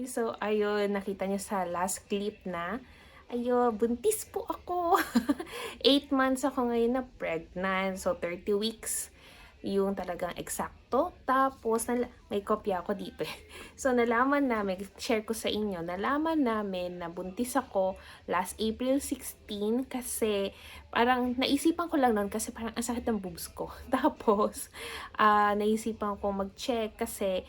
So, ayun, nakita niyo sa last clip na, ayun, buntis po ako. 8 months ako ngayon na pregnant. So, 30 weeks yung talagang eksakto. Tapos, may kopya ako dito. So, nalaman namin, share ko sa inyo, nalaman namin na buntis ako last April 16 kasi parang naisipan ko lang noon kasi parang ang sakit ng boobs ko. Tapos, naisipan ko mag-check kasi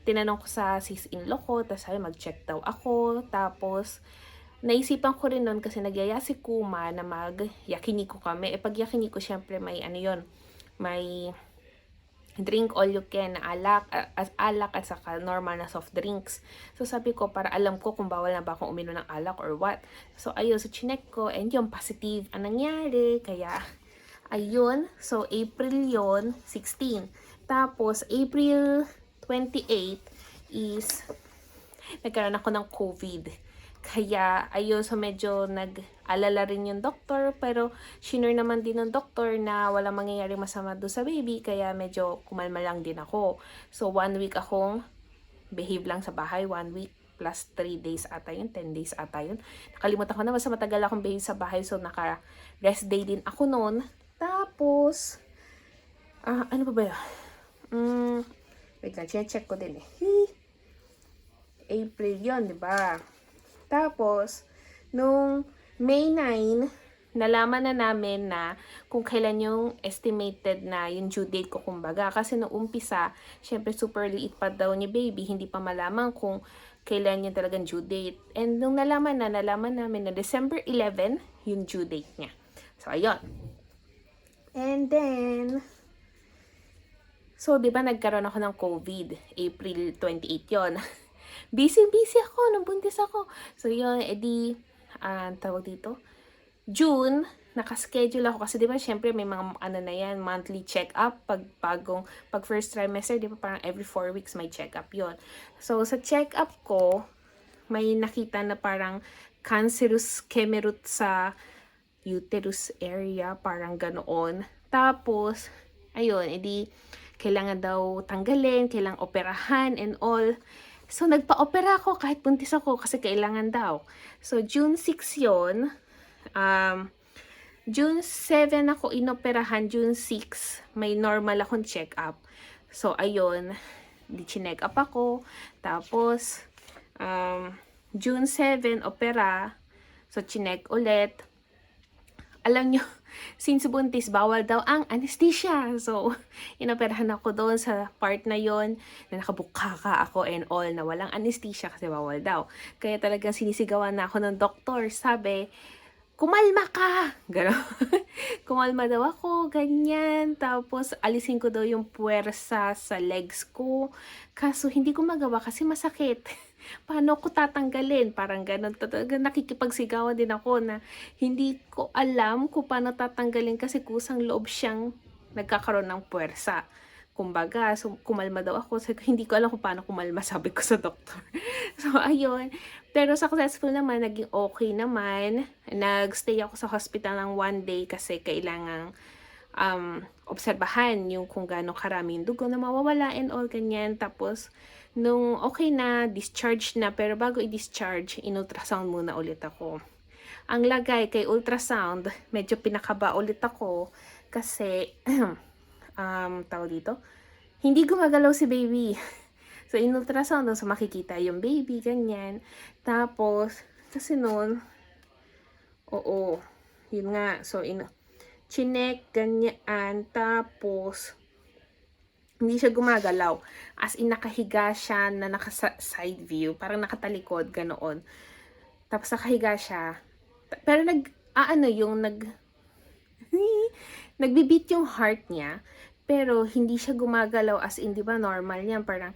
tinanong ko sa sis-in-law ko, tapos sabi mag-check daw ako. Tapos, naisipan ko rin nun kasi nagyaya si Kuma na mag-yakiniko kami. Pag yakiniko, syempre may ano yun, may drink all you can na alak at saka normal na soft drinks. So sabi ko para alam ko kung bawal na ba akong uminom ng alak or what. So ayun, so chinek ko and yung positive ang nangyari. Kaya ayun, so April yon 16. Tapos April 28 is nagkaroon ako ng COVID. Kaya, ayun, so medyo nag-alala rin yung doktor, pero shinure naman din ng doktor na walang mangyayaring masama doon sa baby, kaya medyo kumalma lang din ako. So, 1 week akong behave lang sa bahay, 1 week plus 3 days ata yun, 10 days ata yun. Nakalimutan ko na, basta matagal akong behave sa bahay, so naka-rest day din ako noon. Tapos, ano pa ba yun? Wait lang, check ko din eh. April yon, di ba? Tapos, nung May 9, nalaman na namin na kung kailan yung estimated na yung due date ko kumbaga. Kasi nung umpisa, syempre super liit pa daw ni baby, hindi pa malaman kung kailan yung talagang due date. And nung nalaman namin na December 11, yung due date niya. So, ayun. And then, so, di ba nagkaroon ako ng COVID? April 28 yon. Busy ako, nung buntis ako. So, yun, edi, tawag dito, June, nakaschedule ako. Kasi, di ba, syempre, may mga, ano na yan, monthly check-up. Pag first trimester, di ba, parang every 4 weeks may check-up yon. So, sa check-up ko, may nakita na parang cancerous kemerut sa uterus area, parang ganoon. Tapos, ayun, edi, kailangan daw tanggalin, kailangan operahan and all. So, nagpa-opera ako kahit buntis ako kasi kailangan daw. So, June 6 yon. June 7 ako inoperahan. June 6, may normal akong check-up. So, ayun, di-check up ako. Tapos, June 7, opera. So, chinek ulit. Alam nyo, since buntis, bawal daw ang anesthesia. So, inoperahan ako doon sa part na yon na nakabukaka ako and all na walang anesthesia kasi bawal daw. Kaya talagang sinisigawan na ako ng doktor. Sabi, kumalma ka! Gano'n. Kumalma daw ako, ganyan. Tapos, alisin ko daw yung puwersa sa legs ko. Kaso, hindi ko magawa kasi masakit. Paano ko tatanggalin? Parang ganun. Nakikipagsigawan din ako na hindi ko alam kung paano tatanggalin kasi kusang loob siyang nagkakaroon ng puwersa. Kumbaga, so, kumalma daw ako. So, hindi ko alam kung paano kumalma, sabi ko sa doktor. So, ayun. Pero successful naman, naging okay naman. Nagstay ako sa hospital ng 1 day kasi kailangang obserbahan yung kung gaano karami yung dugo na mawawala and all ganyan. Tapos, nung okay na, discharge na, pero bago i-discharge, in-ultrasound muna ulit ako. Ang lagay kay ultrasound, medyo pinakaba ulit ako kasi, tawag dito, hindi gumagalaw si baby. So, in-ultrasound, so makikita yung baby, ganyan. Tapos, kasi noon, oo, yun nga, so, chinek, ganyan, tapos, hindi siya gumagalaw. As in, nakahiga siya na naka-side view. Parang nakatalikod, ganoon. Tapos nakahiga siya. Pero nagbibit yung heart niya. Pero hindi siya gumagalaw as in, di ba, normal yan. Parang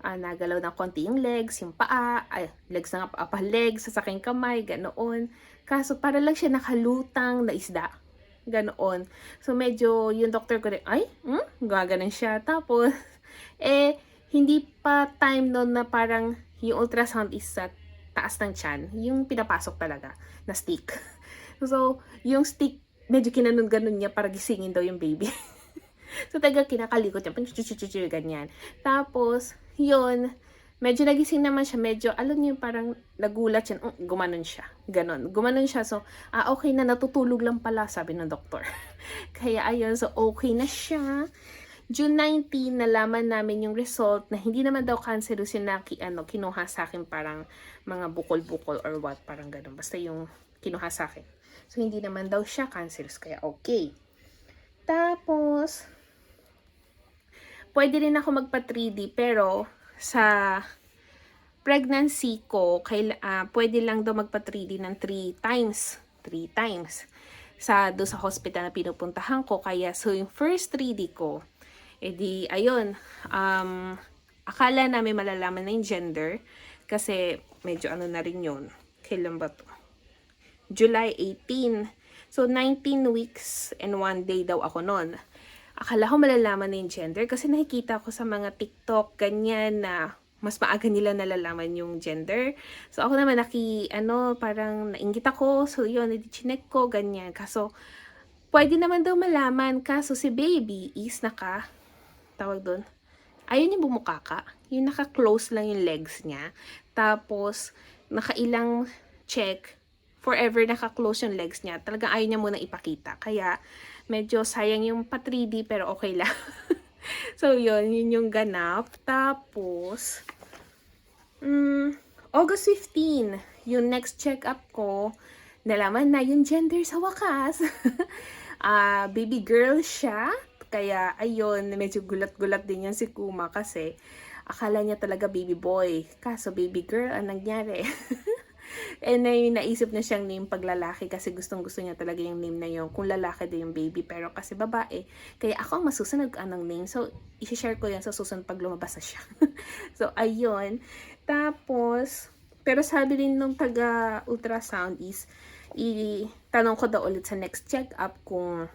nagalaw ng konti yung legs, yung paa, legs na nga, pa legs, sasaking kamay, ganoon. Kaso para lang siya nakalutang na isda. Ganoon. So, medyo yung doctor ko rin, gaganon siya. Tapos, hindi pa time noon na parang yung ultrasound is sa taas ng tiyan. Yung pinapasok talaga na stick. So, yung stick, medyo kinanon-ganon niya para gisingin daw yung baby. So, taga kinakalikot niya. Ganyan. Tapos, yun, medyo nagising naman siya, medyo alam niyo parang nagulat siya, gumanon siya, gano'n. Gumanon siya, so, okay na, natutulog lang pala sabi ng doktor. Kaya ayun, so okay na siya. June 19, nalaman namin yung result na hindi naman daw cancerous yung kinuha sa akin, parang mga bukol-bukol or what, parang gano'n. Basta yung kinuha sa akin. So, hindi naman daw siya cancerous, kaya okay. Tapos, pwede rin ako magpa 3D, pero sa pregnancy ko, pwede lang daw magpa 3D ng 3 times. 3 times. Doon sa hospital na pinupuntahan ko. Kaya, so yung first 3D ko, edi, ayun, akala namin malalaman na yung gender, kasi medyo ano na rin yun. Kailan ba to? July 18. So, 19 weeks and 1 day daw ako nun. Akala ko malalaman na yung gender kasi nakikita ko sa mga TikTok, ganyan na mas maaga nila nalalaman yung gender. So, ako naman parang nainggit ako. So, yun, chinek ko, ganyan. Kaso, pwede naman daw malaman. Kaso, si baby is tawag doon, ayun yung bumukaka. Yung naka-close lang yung legs niya. Tapos, nakailang check, forever naka-close yung legs niya. Talagang ayaw niya muna ipakita. Kaya, medyo sayang yung pa 3D, pero okay lang. So, yun yung ganap. Tapos, August 15, yung next check-up ko, nalaman na yung gender sa wakas. Baby girl siya. Kaya, ayun, medyo gulat-gulat din yan si Kuma kasi akala niya talaga baby boy. Kaso baby girl, ang nangyari. And naisip na siyang name pag lalaki kasi gustong-gusto niya talaga yung name na yun. Kung lalaki din yung baby, pero kasi babae. Kaya ako ang masusunod anong name. So, isi-share ko yan sa susunod pag lumabas na siya. So, ayun. Tapos, pero sabi rin nung taga-ultrasound is, itanong ko daw ulit sa next check-up kung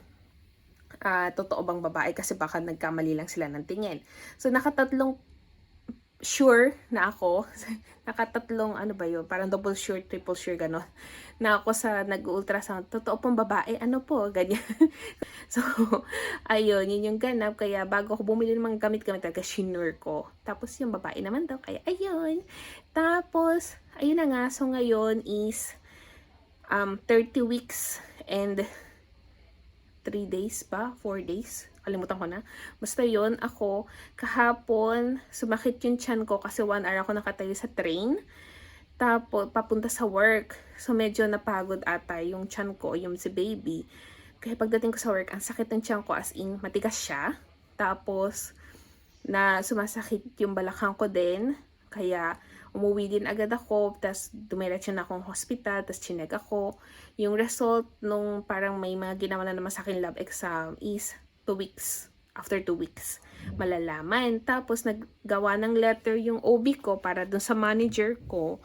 totoo bang babae kasi baka nagkamali lang sila ng tingin. So, nakatatlong sure na ako. Nakatatlong, ano ba yun? Parang double sure, triple sure, gano'n. Na ako sa nag-ultrasound. Totoo pong babae? Ano po? Ganyan. So, ayun, yun yung ganap. Kaya bago ako bumili ng mga gamit-gamit, talaga shinure ko. Tapos yung babae naman daw. Kaya ayun. Tapos, ayun na nga. So, ngayon is 30 weeks and 3 days ba? 4 days? Kalimutan ko na. Basta yon, ako, kahapon, sumakit yung tiyan ko kasi 1 hour ako nakatayo sa train. Tapos, papunta sa work. So, medyo napagod ata yung tiyan ko, yung si baby. Kaya pagdating ko sa work, ang sakit ng tiyan ko as in, matigas siya. Tapos, sumasakit yung balakang ko din. Kaya, umuwi din agad ako, tapos dumiretso na akong hospital, tapos chinek ako. Yung result nung parang may mga ginawa na naman sa akin lab exam is 2 weeks. After 2 weeks, malalaman. Tapos naggawa ng letter yung OB ko para dun sa manager ko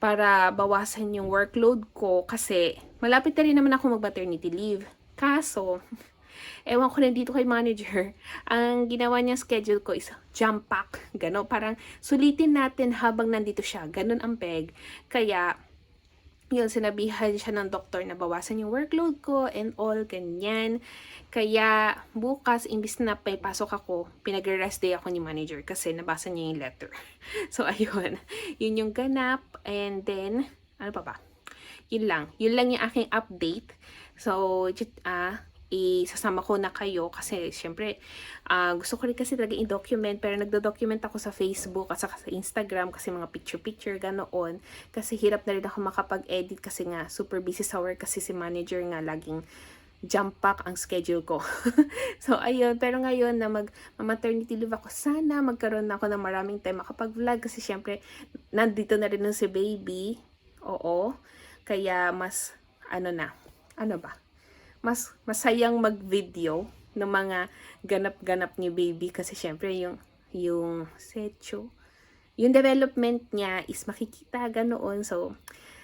para bawasan yung workload ko kasi malapit na rin naman ako mag-maternity leave. Kaso, ewan ko na dito kay manager, ang ginawa niya schedule ko is jump pack. Gano, parang sulitin natin habang nandito siya. Ganon ang peg. Kaya, yun, sinabihan siya ng doktor na bawasan yung workload ko and all, ganyan. Kaya, bukas, imbis na may pasok ako, pinag-rest day ako ni manager kasi nabasa niya yung letter. So, ayun. Yun yung ganap. And then, ano pa ba? Yun lang. Yun lang yung aking update. So, isasama ko na kayo kasi syempre gusto ko rin kasi talaga i-document pero nagdo-document ako sa Facebook at saka sa Instagram kasi mga picture ganoon kasi hirap na rin ako makapag-edit kasi nga super busy sa work kasi si manager nga laging jump pack ang schedule ko. So ayun, pero ngayon na maternity leave ako, sana magkaroon na ako ng maraming time makapag-vlog kasi syempre nandito na rin si baby. Oo. Kaya mas mas masayang mag-video ng mga ganap-ganap ni baby kasi syempre yung secho, yung development niya is makikita ganoon. So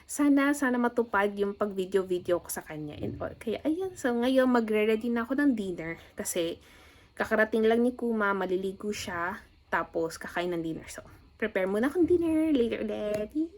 sana matupad yung pag-video ko sa kanya and all. Kaya ayun, so ngayon magre-ready na ako ng dinner kasi kakarating lang ni Kuma, maliligo siya tapos kakain ng dinner. So prepare muna akong dinner later ulit.